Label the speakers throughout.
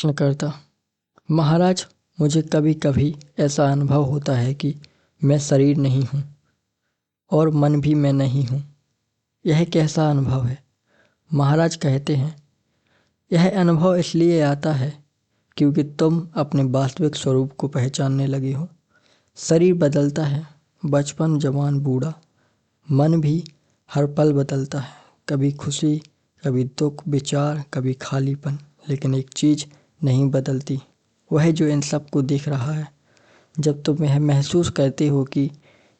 Speaker 1: प्रश्नकर्ता: महाराज, मुझे कभी कभी ऐसा अनुभव होता है कि मैं शरीर नहीं हूँ और मन भी मैं नहीं हूँ। यह कैसा अनुभव है? महाराज कहते हैं, यह अनुभव इसलिए आता है क्योंकि तुम अपने वास्तविक स्वरूप को पहचानने लगे हो। शरीर बदलता है, बचपन, जवान, बूढ़ा। मन भी हर पल बदलता है, कभी खुशी, कभी दुख, विचार, कभी खालीपन। लेकिन एक चीज़ नहीं बदलती, वह जो इन सब को देख रहा है। जब तुम यह महसूस करते हो कि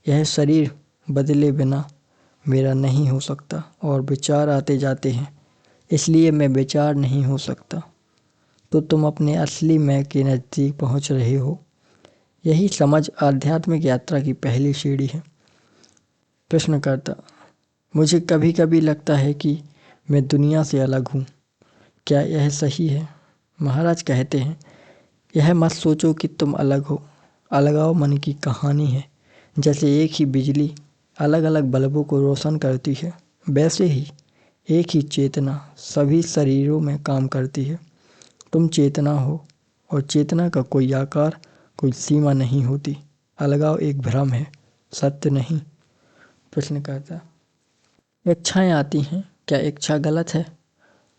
Speaker 1: यह शरीर बदले बिना मेरा नहीं हो सकता और विचार आते जाते हैं, इसलिए मैं विचार नहीं हो सकता, तो तुम अपने असली मैं के नज़दीक पहुंच रहे हो। यही समझ आध्यात्मिक यात्रा की पहली सीढ़ी है। प्रश्नकर्ता: मुझे कभी कभी लगता है कि मैं दुनिया से अलग हूँ, क्या यह सही है? महाराज कहते हैं, यह मत सोचो कि तुम अलग हो। अलगाव मन की कहानी है। जैसे एक ही बिजली अलग अलग बल्बों को रोशन करती है, वैसे ही एक ही चेतना सभी शरीरों में काम करती है। तुम चेतना हो और चेतना का कोई आकार, कोई सीमा नहीं होती। अलगाव एक भ्रम है, सत्य नहीं। प्रश्नकर्ता: इच्छाएं आती हैं, क्या इच्छा गलत है?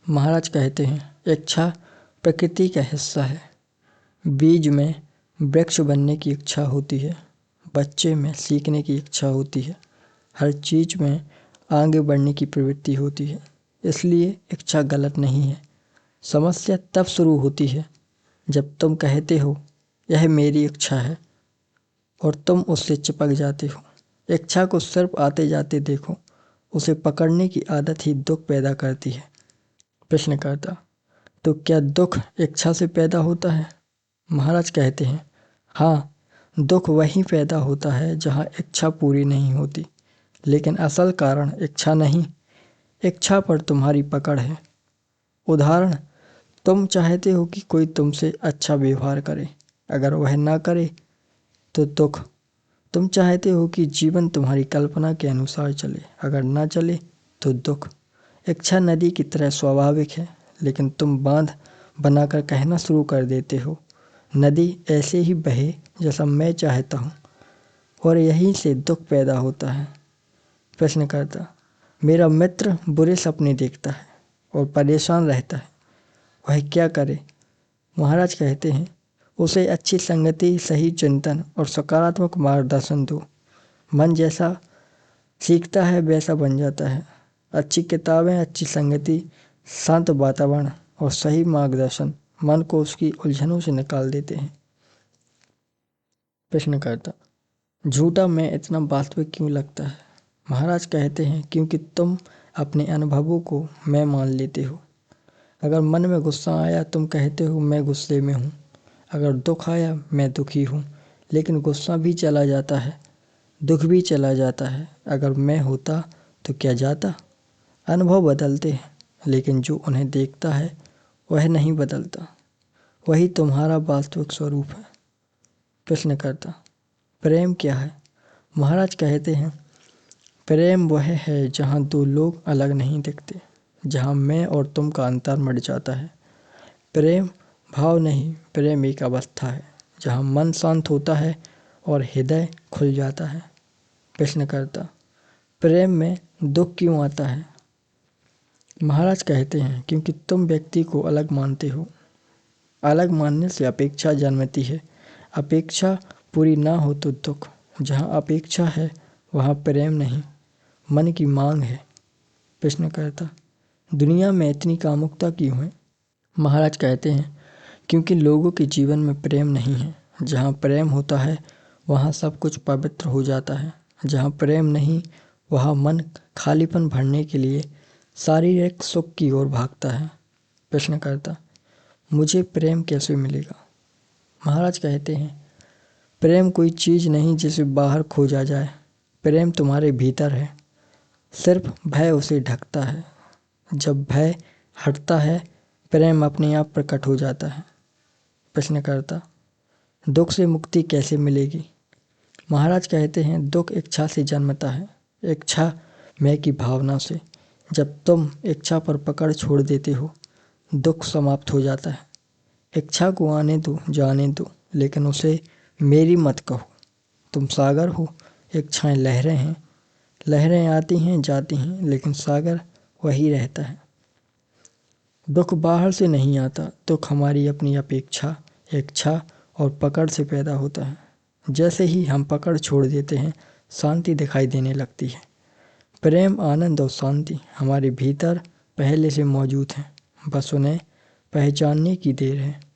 Speaker 1: महाराज कहते हैं, इच्छा प्रकृति का हिस्सा है। बीज में वृक्ष बनने की इच्छा होती है, बच्चे में सीखने की इच्छा होती है, हर चीज में आगे बढ़ने की प्रवृत्ति होती है। इसलिए इच्छा गलत नहीं है। समस्या तब शुरू होती है जब तुम कहते हो यह मेरी इच्छा है और तुम उससे चिपक जाते हो। इच्छा को सिर्फ आते जाते देखो, उसे पकड़ने की आदत ही दुख पैदा करती है। प्रश्नकर्ता: तो क्या दुख इच्छा से पैदा होता है? महाराज कहते हैं, हाँ, दुख वहीं पैदा होता है जहाँ इच्छा पूरी नहीं होती। लेकिन असल कारण इच्छा नहीं, इच्छा पर तुम्हारी पकड़ है। उदाहरण, तुम चाहते हो कि कोई तुमसे अच्छा व्यवहार करे, अगर वह ना करे तो दुख। तुम चाहते हो कि जीवन तुम्हारी कल्पना के अनुसार चले, अगर ना चले तो दुख। इच्छा नदी की तरह स्वाभाविक है, लेकिन तुम बांध बनाकर कहना शुरू कर देते हो, नदी ऐसे ही बहे जैसा मैं चाहता हूँ, और यहीं से दुख पैदा होता है। प्रश्नकर्ता: मेरा मित्र बुरे सपने देखता है और परेशान रहता है, वह क्या करे? महाराज कहते हैं, उसे अच्छी संगति, सही चिंतन और सकारात्मक मार्गदर्शन दो। मन जैसा सीखता है वैसा बन जाता है। अच्छी किताबें, अच्छी संगति, शांत वातावरण और सही मार्गदर्शन मन को उसकी उलझनों से निकाल देते हैं। प्रश्नकर्ता: झूठा मैं इतना वास्तविक क्यों लगता है? महाराज कहते हैं, क्योंकि तुम अपने अनुभवों को मैं मान लेते हो। अगर मन में गुस्सा आया, तुम कहते हो मैं गुस्से में हूँ। अगर दुख आया, मैं दुखी हूँ। लेकिन गुस्सा भी चला जाता है, दुख भी चला जाता है। अगर मैं होता तो क्या जाता? अनुभव बदलते हैं, लेकिन जो उन्हें देखता है वह नहीं बदलता। वही तुम्हारा वास्तविक स्वरूप है। प्रश्नकर्ता: प्रेम क्या है? महाराज कहते हैं, प्रेम वह है जहाँ दो लोग अलग नहीं दिखते, जहाँ मैं और तुम का अंतर मिट जाता है। प्रेम भाव नहीं, प्रेम एक अवस्था है जहाँ मन शांत होता है और हृदय खुल जाता है। प्रश्नकर्ता: प्रेम में दुख क्यों आता है? महाराज कहते हैं, क्योंकि तुम व्यक्ति को अलग मानते हो। अलग मानने से अपेक्षा जन्मती है। अपेक्षा पूरी ना हो तो दुख। जहाँ अपेक्षा है वहाँ प्रेम नहीं, मन की मांग है। प्रश्नकर्ता: दुनिया में इतनी कामुकता क्यों है? महाराज कहते हैं, क्योंकि लोगों के जीवन में प्रेम नहीं है। जहाँ प्रेम होता है वहाँ सब कुछ पवित्र हो जाता है। जहाँ प्रेम नहीं, वहाँ मन खालीपन भरने के लिए शारीरिक सुख की ओर भागता है। प्रश्नकर्ता: मुझे प्रेम कैसे मिलेगा? महाराज कहते हैं, प्रेम कोई चीज़ नहीं जिसे बाहर खोजा जाए। प्रेम तुम्हारे भीतर है, सिर्फ भय उसे ढकता है। जब भय हटता है, प्रेम अपने आप प्रकट हो जाता है। प्रश्नकर्ता: दुख से मुक्ति कैसे मिलेगी? महाराज कहते हैं, दुख इच्छा से जन्मता है, इच्छा मैं की भावना से। जब तुम इच्छा पर पकड़ छोड़ देते हो, दुख समाप्त हो जाता है। इच्छा को आने दो जाने दो, लेकिन उसे मेरी मत कहो। तुम सागर हो, इच्छाएं लहरें हैं, लहरें आती हैं जाती हैं, लेकिन सागर वही रहता है। दुख बाहर से नहीं आता, दुख हमारी अपनी अपेक्षा, इच्छा और पकड़ से पैदा होता है। जैसे ही हम पकड़ छोड़ देते हैं, शांति दिखाई देने लगती है। प्रेम, आनंद और शांति हमारे भीतर पहले से मौजूद हैं, बस उन्हें पहचानने की देर है।